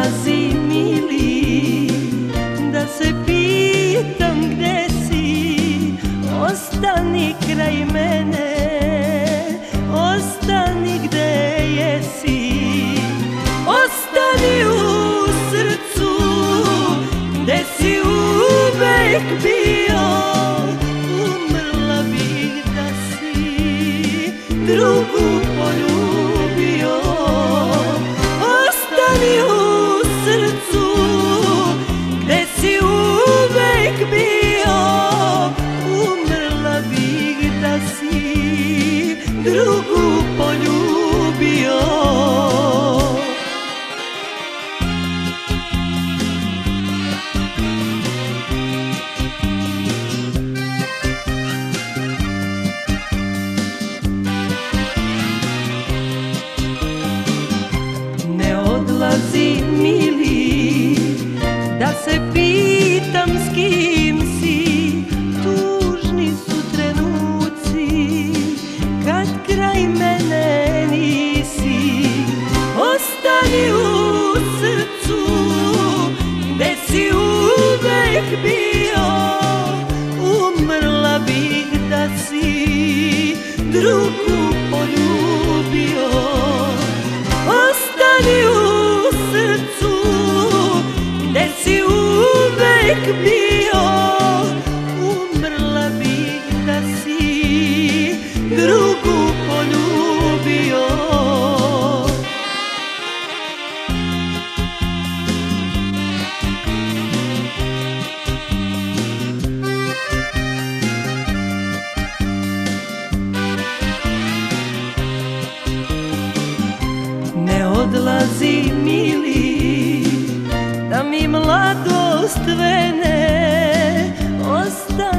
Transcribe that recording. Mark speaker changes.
Speaker 1: odlazi mili, da se pitam gde si. Ostani kraj mene, ostani gde jesi. Ostani u srcu gde si uvek bio. Umrla bih da si drugu poljubio. Ostani u srcu gde si uvek bio. Umrla bih da si drugu poljubio. Odlazi mili, da se pitam s kim si. Tužni su trenuci kad kraj mene nisi. Ostani u srcu gde si uvek bio. Umrla bih da si drugu poljubio. Ostani u srcu gde si uvek bio. Umrla bih da si drugu poljubio. Ne odlazi mili, da mi mladost vene. Ostani